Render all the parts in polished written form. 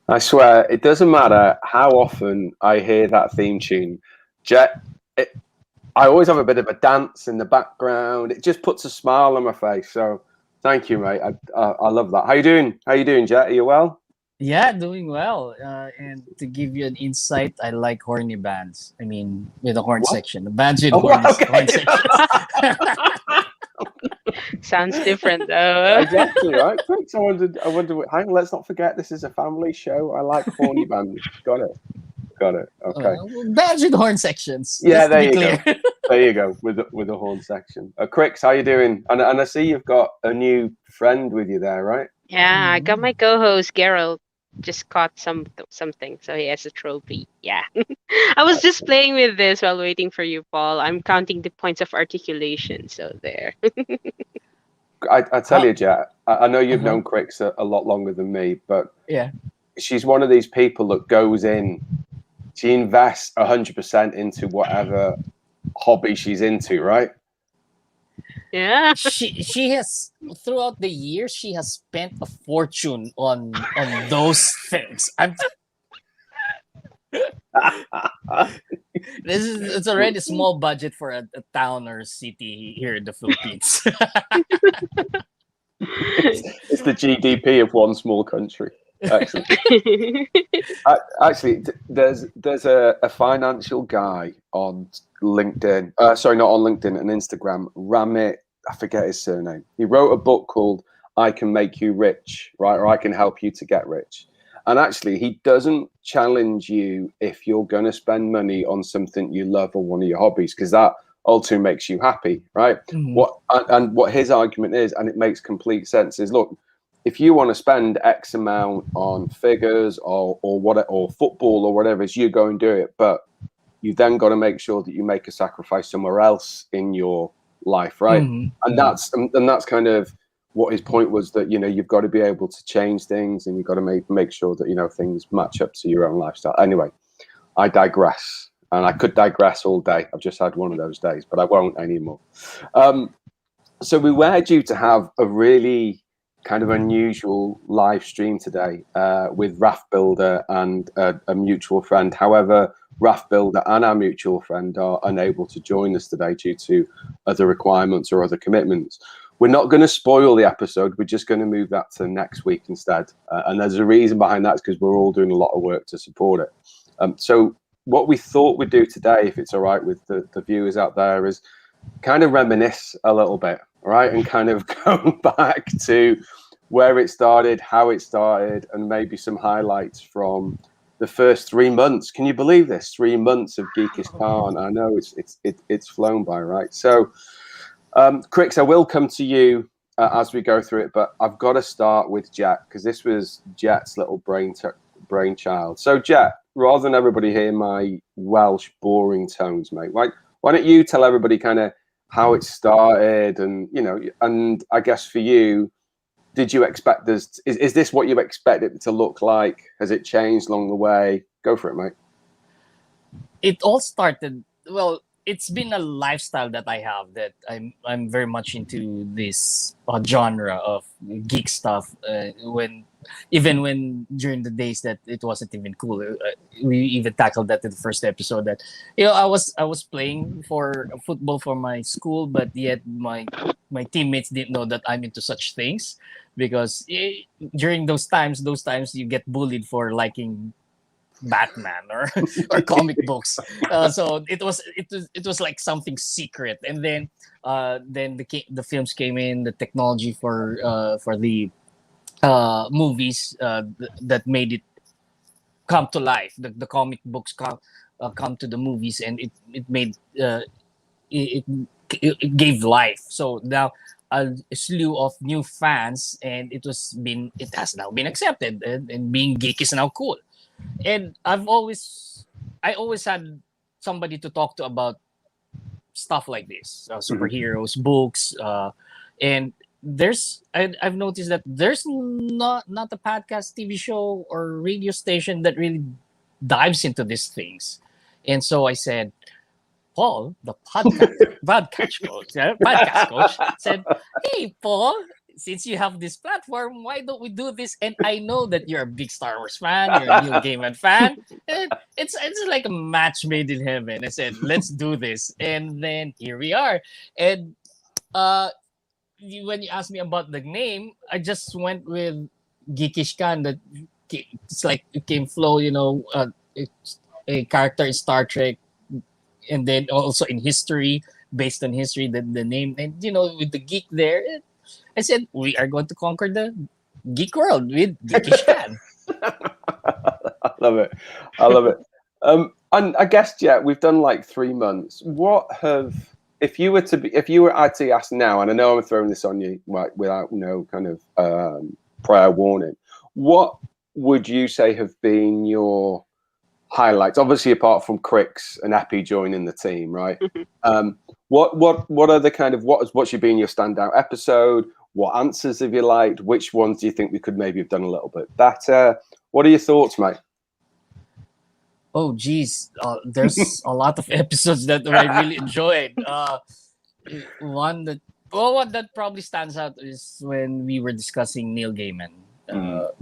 I swear, it doesn't matter how often I hear that theme tune. Jet, it, I always have a bit of a dance in the background. It just puts a smile on my face. So, thank you, mate. I love that. How you doing? How you doing, Jet? Are you well? Yeah, doing well. And to give you an insight, I like horny bands. I mean, with the horn What? section, the bands with Oh, horn okay. sections. Sounds different though. Exactly right. Krix, I wondered. Hang on, let's not forget this is a family show. I like horny bands. Got it. Got it. Okay. Bands with horn sections. Yeah, Just to there be you clear. go. There you go with the horn section. Krix, how you doing? And I see you've got a new friend with you there, right? Yeah, I got Mhm. my co-host Gerald just caught something, so he has a trophy. Yeah. I was just playing with this while waiting for you, Paul. I'm counting the points of articulation, so there. I tell How? you, Jet. I know you've Uh-huh. known Krix a lot longer than me, but Yeah. she's one of these people that goes in. She invests 100% into whatever hobby she's into, right? Yeah. She has throughout the years she has spent a fortune on those things. This is it's already a small budget for a town or city here in the Philippines. It's the GDP of one small country. Excellent. Actually, there's a financial guy on LinkedIn. Sorry, not on LinkedIn, and Instagram. Ramit, I forget his surname. He wrote a book called "I Can Make You Rich," right, or "I Can Help You to Get Rich." And actually, he doesn't challenge you if you're going to spend money on something you love or one of your hobbies, because that ultimately makes you happy, right? Mhm. What his argument is, and it makes complete sense, is look, if you want to spend X amount on figures or football or whatever, is you go and do it. But you then got to make sure that you make a sacrifice somewhere else in your life, right? Mhm. And Mhm. that's kind of what his point was, that you've got to be able to change things, and you've got to make sure that things match up to your own lifestyle. Anyway, I digress, and I could digress all day. I've just had one of those days, but I won't anymore. So we were due to have a really kind of unusual live stream today with Raft Builder and a mutual friend. However, Raft Builder and our mutual friend are unable to join us today due to other requirements or other commitments. We're not going to spoil the episode. We're just going to move that to next week instead. And there's a reason behind that. It's because we're all doing a lot of work to support it. So what we thought we'd do today, if it's all right with the viewers out there, is kind of reminisce a little bit, right? And kind of go back to where it started, how it started, and maybe some highlights from the first 3 months. Can you believe this? 3 months of Geekish Khan. I know it's flown by, right? So, Krix, I will come to you as we go through it, but I've got to start with Jet, because this was Jet's little brainchild. So, Jet, rather than everybody hear my Welsh boring tones, mate, why don't you tell everybody kind of how it started, and I guess for you, did you expect this? Is this what you expected it to look like? Has it changed along the way? Go for it, mate. It all started well. It's been a lifestyle that I have, that I'm very much into this genre of geek stuff. When even when during the days that it wasn't even cool, we even tackled that in the first episode. That I was playing for football for my school, but yet my teammates didn't know that I'm into such things, because during those times you get bullied for liking Batman or or comic books. So it was like something secret, and then the films came in, the technology for the movies that made it come to life. The comic books come to the movies, and it made it, it gave life. So now a slew of new fans, and it has now been accepted, and being geek is now cool. And I always had somebody to talk to about stuff like this, Mhm. superheroes, books, and I've noticed that there's not a podcast, TV show, or radio station that really dives into these things. And so I said, Paul, the podcast coach, said, "Hey, Paul." since you have this platform, why don't we do this? And I know that you're a big Star Wars fan, you're a Neil Gaiman fan. And it's like a match made in heaven. I said, let's do this. And then here we are. And when you asked me about the name, I just went with Geekish Khan. That it's like it came flow, it's a character in Star Trek, and then also in history, based on history, the name, and with the geek there, I said we are going to conquer the geek world with Geekish Khan. I love it. I love it. And I guess, we've done like 3 months. If you were actually asked now, and I know I'm throwing this on you without kind of prior warning, what would you say have been your highlights? Obviously, apart from Krix and Epi joining the team, right? What are the kind of what's been your standout episode? What answers have you liked? Which ones do you think we could maybe have done a little bit better? What are your thoughts, mate? Oh, geez. There's a lot of episodes that I really enjoyed. One that probably stands out is when we were discussing Neil Gaiman.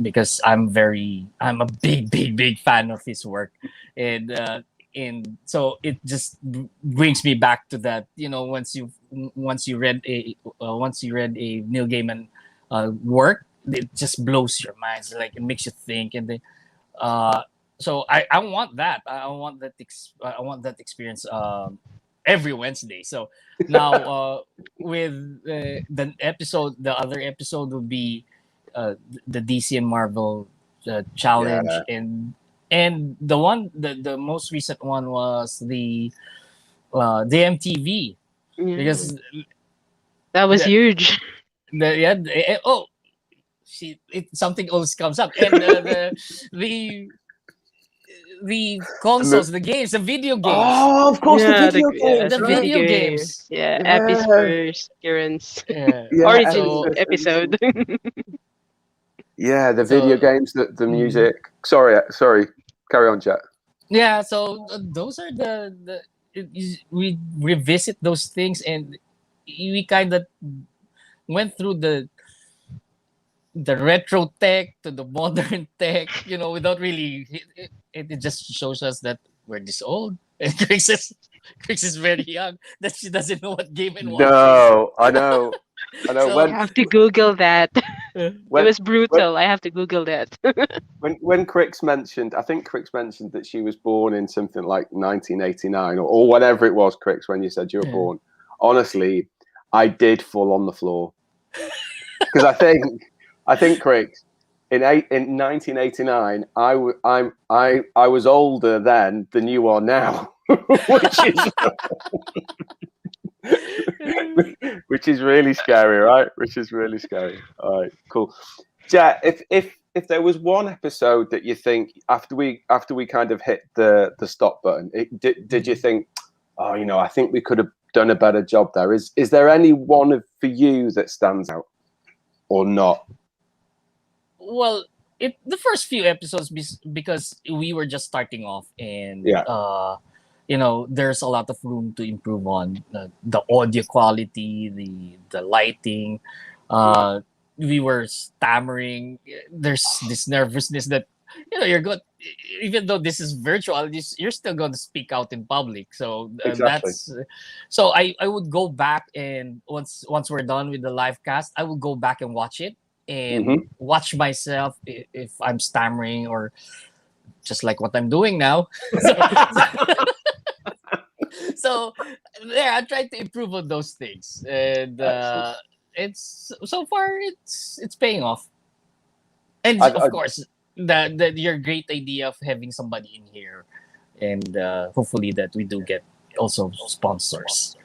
Because I'm a big fan of his work, and so it just brings me back to that. Once you read a Neil Gaiman work, it just blows your mind. It's like it makes you think, and then so I want that. I want that experience every Wednesday. So now with the other episode would be the DC and Marvel challenge, and the most recent one was the MTV, because that was huge. Something always comes up, and the consoles, the games, the video games. Oh, of course, the video games. Yeah, Epi's first appearance. Origins episode. Yeah, the video games, the music. Sorry, carry on, Jet. Yeah, so those are we revisit those things, and we kind of went through the retro tech to the modern tech, without really. It just shows us that we're this old. And Krix is very young, that she doesn't know what Game and Watch is. No, I know. So I have to Google that. It was brutal. I have to Google that. when Krix mentioned, I think Krix mentioned that she was born in something like 1989 or whatever it was, Krix, when you said you were born. Honestly, I did fall on the floor. Because I think Krix, in 1989, I was older then than you are now, which is really scary, right? Which is really scary. All right, cool. Jet, if there was one episode that you think after we kind of hit the stop button, did you think, I think we could have done a better job there? Is there any one for you that stands out, or not? Well, the first few episodes, because we were just starting off, and there's a lot of room to improve on the audio quality, the lighting. We were stammering. There's this nervousness that you're good, even though this is virtual, you're still going to speak out in public. So exactly. So I would go back, and once we're done with the live cast, I would go back and watch it, and watch myself if I'm stammering, or just like what I'm doing now. So I tried to improve on those things, and it's so far it's paying off. And of course, your great idea of having somebody in here, and hopefully that we do get also sponsors.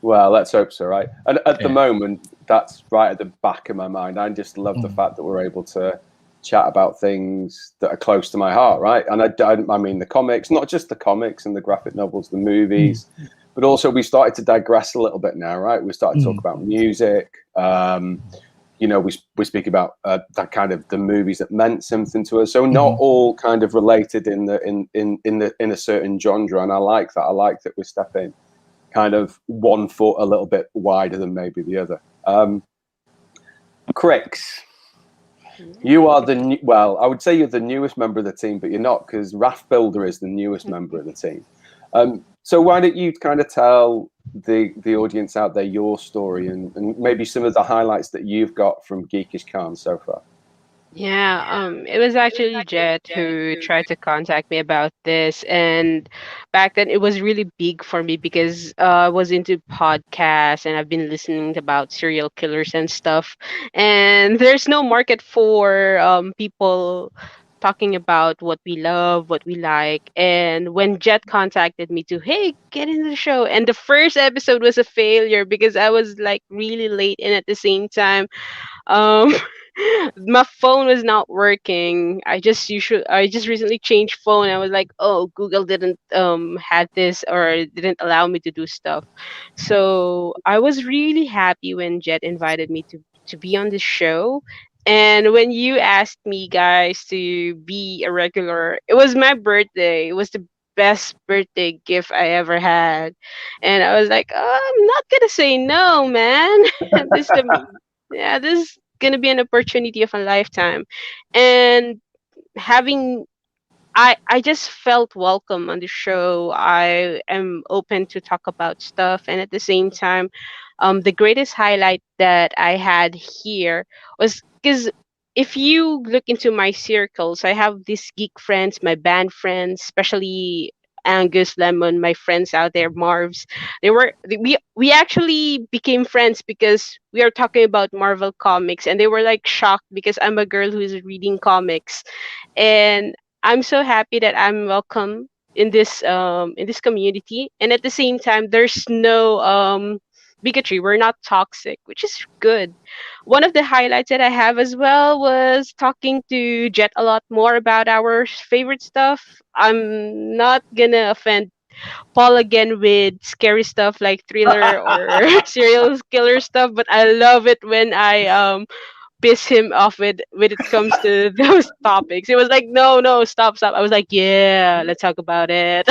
Well, let's hope so, right? And at the moment, that's right at the back of my mind. I just love the fact that we're able to chat about things that are close to my heart, right? And I mean the comics, not just the comics and the graphic novels, the movies, but also we started to digress a little bit now, right? We started to talk about music. We speak about that kind of the movies that meant something to us. So not all kind of related in a certain genre, and I like that. I like that we're stepping kind of one foot a little bit wider than maybe the other. Krix, you are the well, I would say you're the newest member of the team, but you're not, because Raft Builder is the newest member of the team. So why don't you kind of tell the audience out there your story and maybe some of the highlights that you've got from Geekish Khan so far? Yeah, it was actually Jet who tried to contact me about this, and back then it was really big for me because I was into podcasts and I've been listening about serial killers and stuff, and there's no market for people talking about what we love, what we like. And when Jet contacted me to, hey, get into the show, and the first episode was a failure because I was like really late, and at the same time, um my phone was not working. I just recently changed phone. I was like, oh, Google didn't had this or didn't allow me to do stuff. So I was really happy when Jet invited me to be on this show. And when you asked me guys to be a regular, it was my birthday. It was the best birthday gift I ever had. And I was like, oh, I'm not gonna say no, man. this yeah, this gonna be an opportunity of a lifetime. And having I just felt welcome on the show. I am open to talk about stuff, and at the same time, the greatest highlight that I had here was because if you look into my circles, I have these geek friends, my band friends, especially Angus, Lemon, my friends out there, Marvs. We actually became friends because we are talking about Marvel comics, and they were like shocked because I'm a girl who is reading comics, and I'm so happy that I'm welcome in this community. And at the same time, there's no bigotry. We're not toxic, which is good. One of the highlights that I have as well was talking to Jet a lot more about our favorite stuff. I'm not gonna offend Paul again with scary stuff like thriller or serial killer stuff, but I love it when I piss him off with when it comes to those topics. It was like, no, no, stop, stop. I was like, yeah, let's talk about it.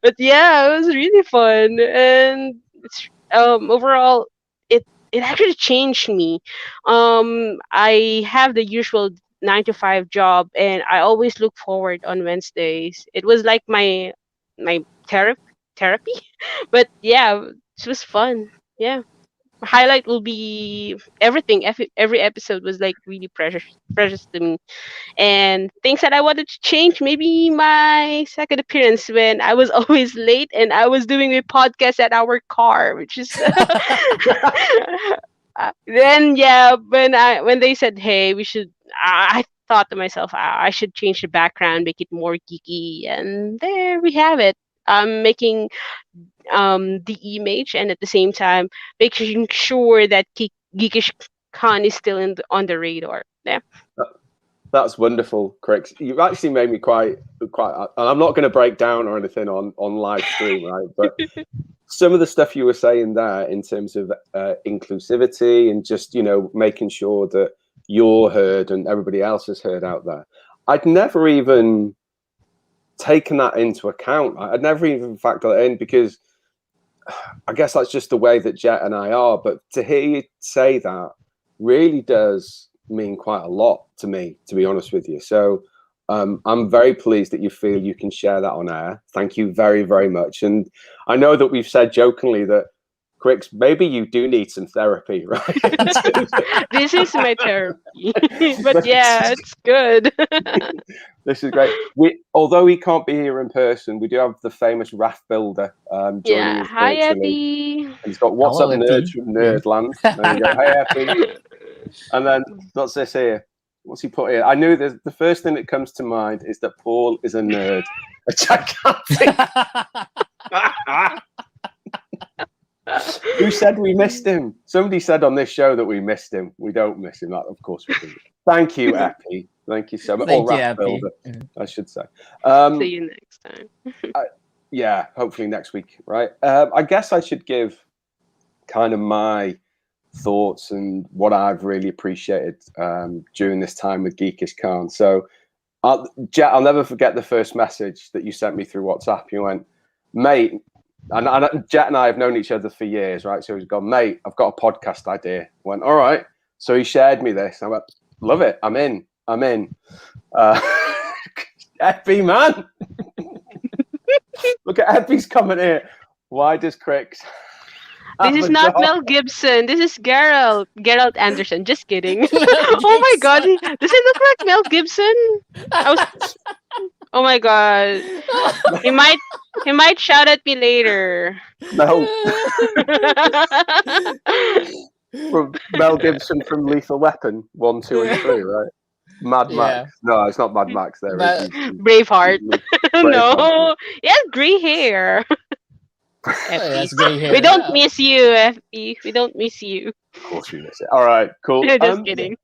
But yeah, it was really fun, and it's overall, it actually changed me. I have the usual 9 to 5 job, and I always look forward on Wednesdays. It was like my therapy, but yeah, it was fun. Yeah, highlight will be everything. Every episode was like really precious to me, and things that I wanted to change. Maybe my second appearance when I was always late and I was doing a podcast at our car, which is then yeah. When they said, hey, we should. I thought to myself, I should change the background, make it more geeky, and there we have it. I'm making the image, and at the same time making sure that Geekish Khan is still on the radar. Yeah. That's wonderful, Krix. You've actually made me quite, and I'm not going to break down or anything on live stream, right? But some of the stuff you were saying there in terms of inclusivity and just, making sure that you're heard and everybody else is heard out there. I'd never even taken that into account. I'd never even factored that in because I guess that's just the way that Jet and I are. But to hear you say that really does mean quite a lot to me, to be honest with you. So I'm very pleased that you feel you can share that on air. Thank you very, very much. And I know that we've said jokingly that, Krix, maybe you do need some therapy, right? This is my therapy. But yeah, it's good. This is great. Although he can't be here in person, we do have the famous Raft Builder joining us Hi, virtually. Epi. And he's got What's Hello, Up Nerds from Nerdland. There you go. Hey, Epi. And then what's this here? What's he put here? I knew the first thing that comes to mind is that Paul is a nerd, which I can't think. Who said we missed him? Somebody said on this show that we missed him. We don't miss him. That, of course, we do. Thank you, Epi. Thank you so much. Thank or you, Raft Epi. Builder, I should say. See you next time. Yeah, hopefully next week, right? I guess I should give kind of my thoughts and what I've really appreciated during this time with Geekish Khan. So, Jet, I'll never forget the first message that you sent me through WhatsApp. You went, mate, and Jet and I have known each other for years, right? So he's gone, mate, I've got a podcast idea. I went, all right. So he shared me this. I went, love it. I'm in. Epi, man. Look at Epi's comment here. Why does Krix have This is a not dog? Mel Gibson. This is Geralt Anderson. Just kidding. Mel Oh my god. Gibson. Does it look like Mel Gibson? Oh my god. He might shout at me later. No. From Mel Gibson from Lethal Weapon 1, 2, and 3, right? Mad Max. No, it's not Mad Max. There, But- Braveheart. No. Braveheart. He has gray hair. That's gray hair. We don't miss you, FP. We don't miss you. Of course, we miss it. All right, cool. Just kidding.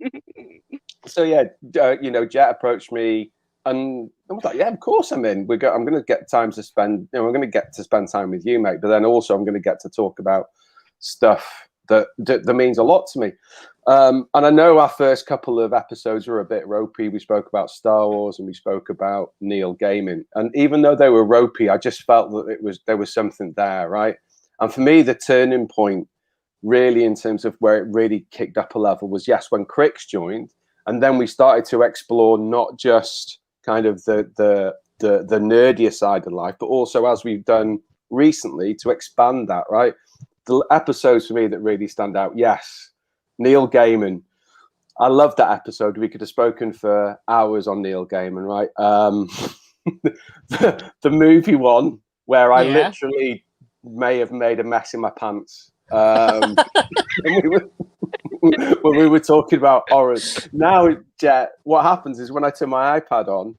So yeah, Jet approached me, and I was like, "Yeah, of course I'm in. I'm going to get time to spend. I'm going to get to spend time with you, mate. But then also, I'm going to get to talk about stuff that means a lot to me. And I know our first couple of episodes were a bit ropey. We spoke about Star Wars and we spoke about Neil Gaiman. And even though they were ropey, I just felt that there was something there, right? And for me, the turning point, really, in terms of where it really kicked up a level, was when Krix joined, and then we started to explore not just kind of the nerdier side of life, but also, as we've done recently, to expand that, right? The episodes for me that really stand out, Neil Gaiman. I love that episode. We could have spoken for hours on Neil Gaiman, right? The movie one where I literally may have made a mess in my pants. When we were talking about horrors. Now, Jet, what happens is when I turn my iPad on,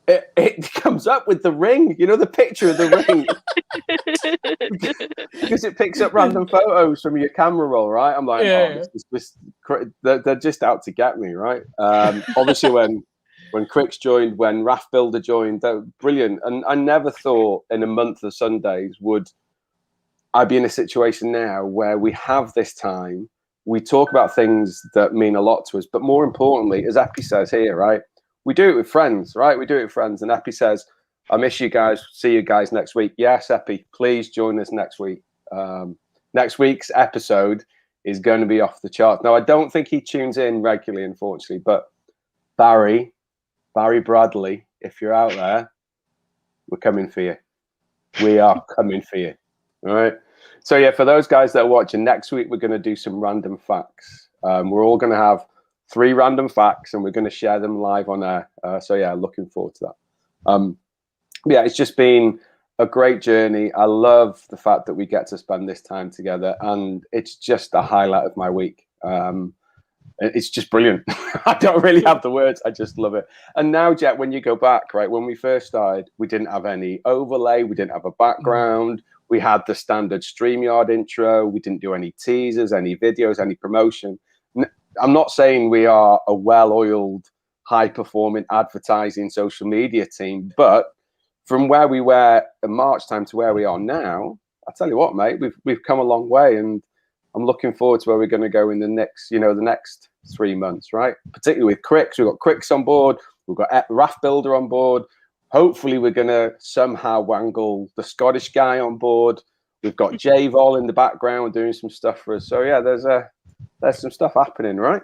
it comes up with the ring, the picture of the ring. Because it picks up random photos from your camera roll, right? I'm like, they're just out to get me, right? Obviously, when Krix joined, when Raft Builder joined, they were brilliant. And I never thought in a month of Sundays would I be in a situation now where we have this time, we talk about things that mean a lot to us, but more importantly, as Epi says here, right? We do it with friends, right? We do it with friends. And Epi says, I miss you guys. See you guys next week. Yes, Epi, please join us next week. Next week's episode is going to be off the chart. Now, I don't think he tunes in regularly, unfortunately, but Barry Bradley, if you're out there, we're coming for you. We are coming for you. All right. So, yeah, for those guys that are watching, next week we're going to do some random facts. We're all going to have 3 random facts, and we're going to share them live on air. So, yeah, looking forward to that. It's just been a great journey. I love the fact that we get to spend this time together, and it's just a highlight of my week. It's just brilliant. I don't really have the words. I just love it. And now, Jet, when you go back, right, when we first started, we didn't have any overlay. We didn't have a background. We had the standard StreamYard intro. We didn't do any teasers, any videos, any promotion. I'm not saying we are a well-oiled, high-performing advertising social media team, but from where we were in March time to where we are now, I tell you what, mate, we've come a long way, and I'm looking forward to where we're going to go in the next 3 months, right? Particularly with Krix. We've got Krix on board. We've got Raft Builder on board. Hopefully, we're going to somehow wangle the Scottish guy on board. We've got J-Vol in the background doing some stuff for us. So, yeah, there's some stuff happening, right?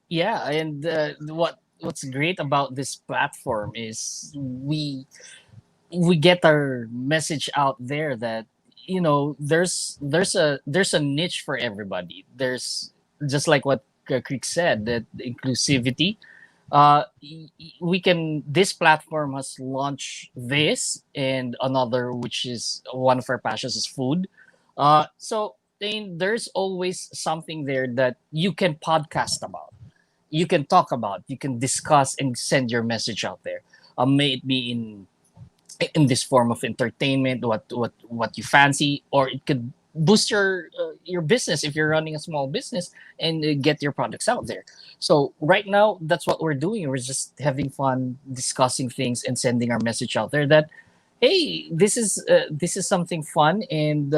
Yeah, and what's great about this platform is we get our message out there that there's a niche for everybody. There's just like what Krix said, that inclusivity. This platform has launched this and another, which is one of our passions is food. So there's always something there that you can podcast about, you can talk about, you can discuss and send your message out there. May it be in this form of entertainment, what you fancy, or it could boost your business if you're running a small business and get your products out there. So right now, that's what we're doing. We're just having fun, discussing things, and sending our message out there that, hey, this is something fun, and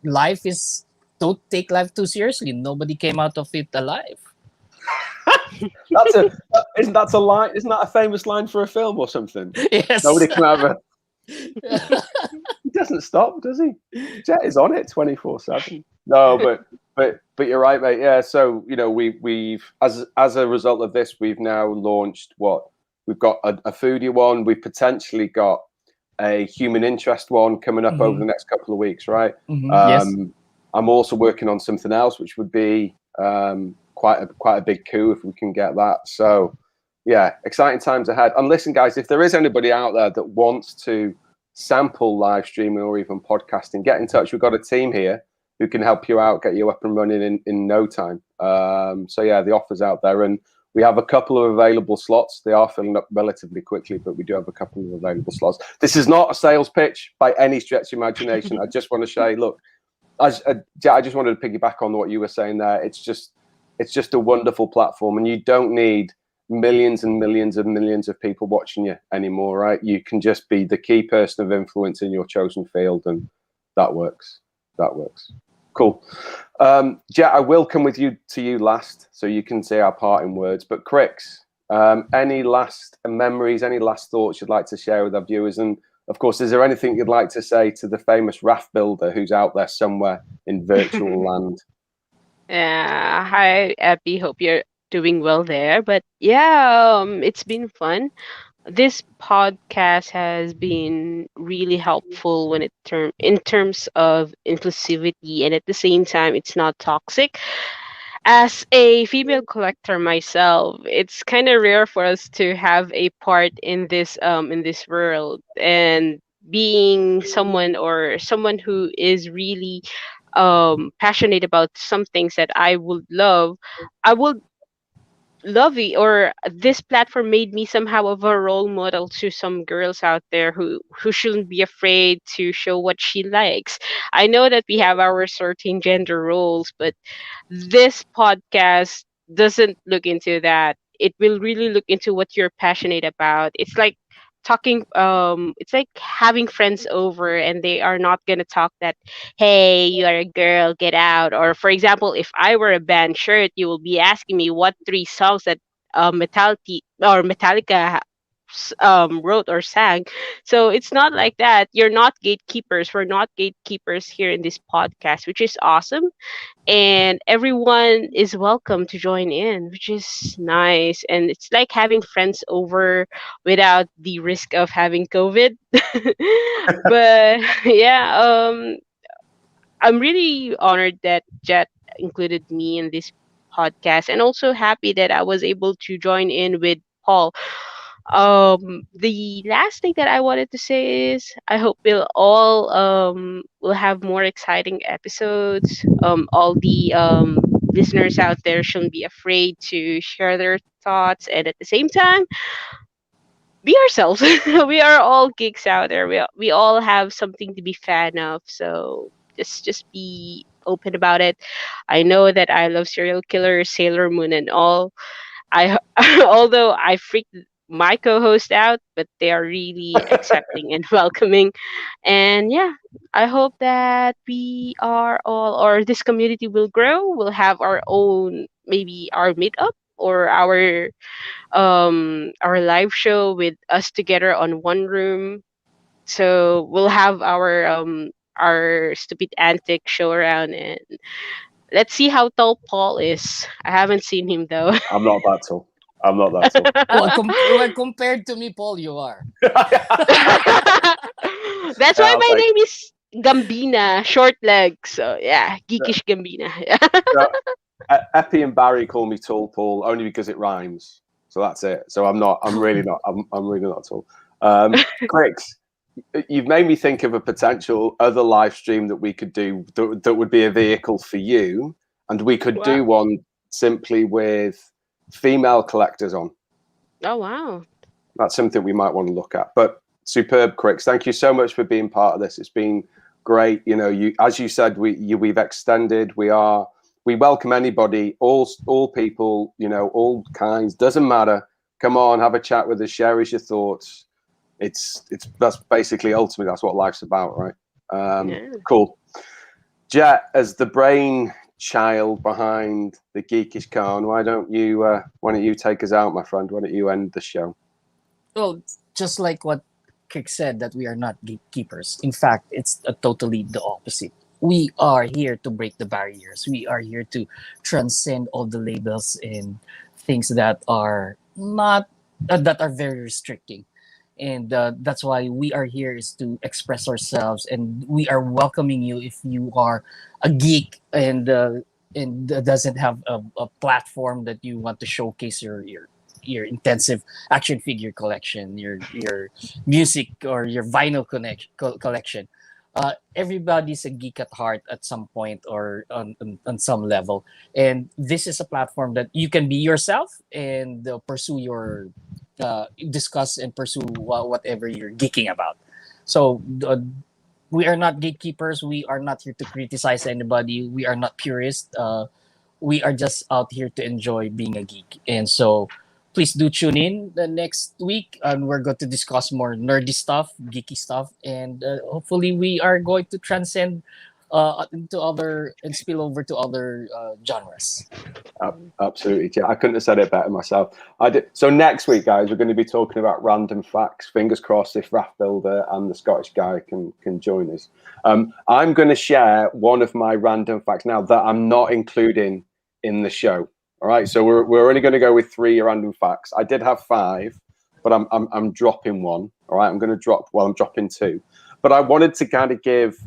life is, don't take life too seriously. Nobody came out of it alive. Isn't that a line? Isn't that a famous line for a film or something? Yes. Nobody can have a. He doesn't stop, does he? Jet is on it 24/7. No, but but you're right, mate. Yeah. So we've as a result of this, we've now launched what we've got a foodie one. We've potentially got a human interest one coming up over the next couple of weeks, right? Yes. I'm also working on something else, which would be quite a big coup if we can get that. So yeah, exciting times ahead. And listen, guys, if there is anybody out there that wants to sample live streaming or even podcasting, get in touch. We've got a team here who can help you out, get you up and running in no time. So yeah, the offer's out there, and we have a couple of available slots. They are filling up relatively quickly, but we do have a couple of available slots. This is not a sales pitch by any stretch of imagination. I just want to say, look, I just wanted to piggyback on what you were saying there. It's just a wonderful platform, and you don't need millions and millions and millions of people watching you anymore, right? You can just be the key person of influence in your chosen field, and that works. Cool. Jet, I will come to you last, so you can say our parting words. But Krix, any last memories, any last thoughts you'd like to share with our viewers? And of course, is there anything you'd like to say to the famous raft builder who's out there somewhere in virtual land? Yeah, hi, Abby. Hope you're doing well there. But yeah, it's been fun. This podcast has been really helpful in terms of inclusivity, and at the same time, it's not toxic. As a female collector myself, it's kind of rare for us to have a part in this world, and being someone who is really passionate about some things that I would love it, or this platform made me somehow of a role model to some girls out there who shouldn't be afraid to show what she likes. I know that we have our certain gender roles, but this podcast doesn't look into that. It will really look into what you're passionate about. It's like having friends over, and they are not going to talk that, hey, you are a girl, get out. Or for example, if I were a band shirt, you will be asking me what three songs that Metallica wrote or sang. So it's not like that. You're not gatekeepers. We're not gatekeepers here in this podcast, which is awesome, and everyone is welcome to join in, which is nice. And it's like having friends over without the risk of having COVID. But yeah, I'm really honored that Jet included me in this podcast, and also happy that I was able to join in with Paul. The last thing that I wanted to say is I hope will have more exciting episodes. All the listeners out there shouldn't be afraid to share their thoughts, and at the same time be ourselves. We are all geeks out there. We all have something to be fan of, so just be open about it. I know that I love serial killers, Sailor Moon, and all. I although I freaked my co-host out, but they are really accepting and welcoming. And yeah, I hope that we are all, or this community will grow. We'll have our own, maybe our meetup or our live show with us together on one room. So we'll have our stupid antic show around, and let's see how tall Paul is. I haven't seen him though. I'm not that tall. Well, compared to me, Paul, you are. That's why my name is Gambina, short legs. So yeah, Geekish Gambina. Epi and Barry call me Tall Paul only because it rhymes. So that's it. So I'm really not tall. Krix, you've made me think of a potential other live stream that we could do that would be a vehicle for you, and we could do one simply with female collectors on. Oh wow. That's something we might want to look at. But superb, Krix. Thank you so much for being part of this. It's been great. You as you said, we've extended. We welcome anybody, all people, all kinds. Doesn't matter. Come on, have a chat with us. Share us your thoughts. That's basically ultimately that's what life's about, right? Yeah. Cool. Jet, as the brain child behind the Geekish Khan, why don't you take us out, my friend? Why don't you end the show? Well, just like what Krix said, that we are not gatekeepers. In fact, it's totally the opposite. we are here to break the barriers. We are here to transcend all the labels and things that are not that are very restricting. And that's why we are here is to express ourselves, and we are welcoming you if you are a geek and doesn't have a platform that you want to showcase your intensive action figure collection, your music or your vinyl collection. Everybody's a geek at heart at some point or on some level, and this is a platform that you can be yourself and pursue your discuss and pursue whatever you're geeking about. So we are not gatekeepers. We are not here to criticize anybody. We are not purists. We are just out here to enjoy being a geek. And so please do tune in the next week, and we're going to discuss more nerdy stuff, geeky stuff, and hopefully we are going to transcend into other and spill over to other genres. Absolutely, yeah. I couldn't have said it better myself. I did. So next week, guys, we're going to be talking about random facts. Fingers crossed if Raft Builder and the Scottish guy can join us. I'm going to share one of my random facts now that I'm not including in the show. All right, so we're only going to go with 3 random facts. I did have 5, but I'm dropping one. All right, I'm dropping 2. But I wanted to kind of give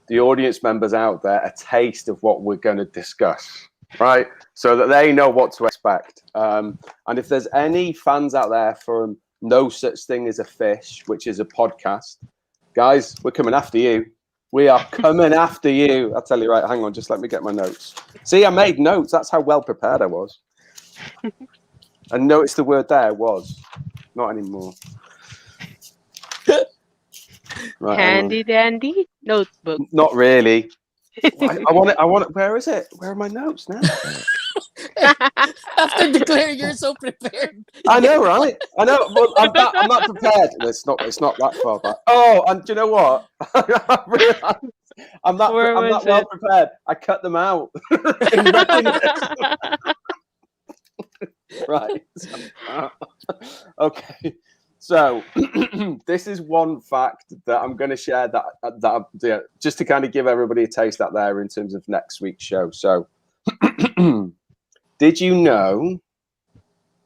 the audience members out there a taste of what we're going to discuss, right? So that they know what to expect. And if there's any fans out there from No Such Thing as a Fish, which is a podcast, guys, we're coming after you. We are coming after you. I'll tell you, right, hang on, just let me get my notes. See, I made notes. That's how well prepared I was. And notice the word there, was. Not anymore. Right, Handy dandy notebook. not really. I want it. Where is it? Where are my notes now? After declaring you're so prepared. I know, right? I know. Well, I'm not prepared. It's not that far back. Oh, and do you know what? I'm not well prepared. I cut them out. Right. Okay. So this is one fact that I'm going to share that just to kind of give everybody a taste out there in terms of next week's show. So did you know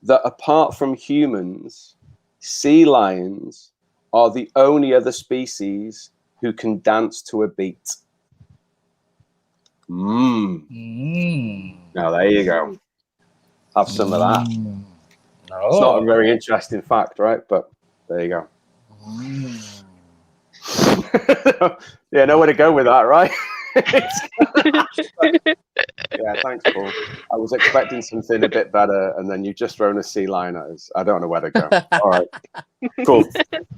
that apart from humans, sea lions are the only other species who can dance to a beat? Now there you go. Have some of that. No. It's not a very interesting fact, right? But there you go. Yeah, nowhere to go with that, right? Yeah, thanks, Paul. I was expecting something a bit better, and then you've just thrown a sea lion at us. I don't know where to go. All right, cool.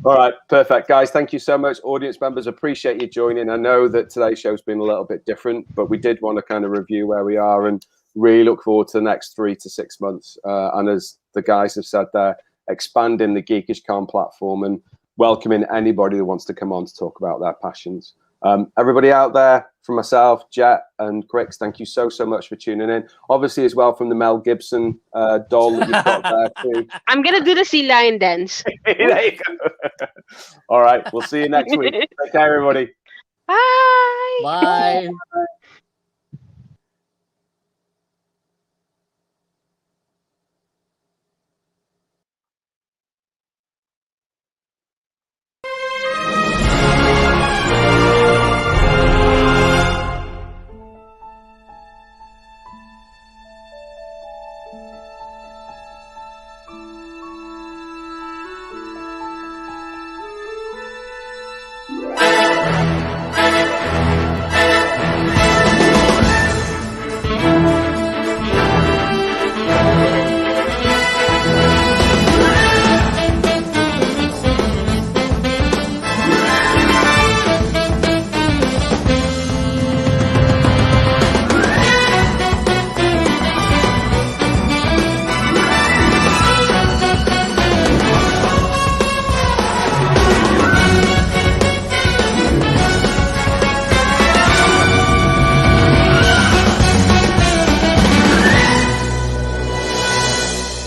All right, perfect, guys. Thank you so much, audience members. Appreciate you joining. I know that today's show's been a little bit different, but we did want to kind of review where we are and really look forward to the next 3 to 6 months. And as the guys have said there, expanding the Geekish Khan platform and welcoming anybody that wants to come on to talk about their passions. Everybody out there, from myself, Jet, and Krix, thank you so much for tuning in. Obviously, as well, from the Mel Gibson doll that you've got there too. I'm gonna do the sea lion dance. There you go. All right, we'll see you next week. Take care, everybody. Bye. Bye.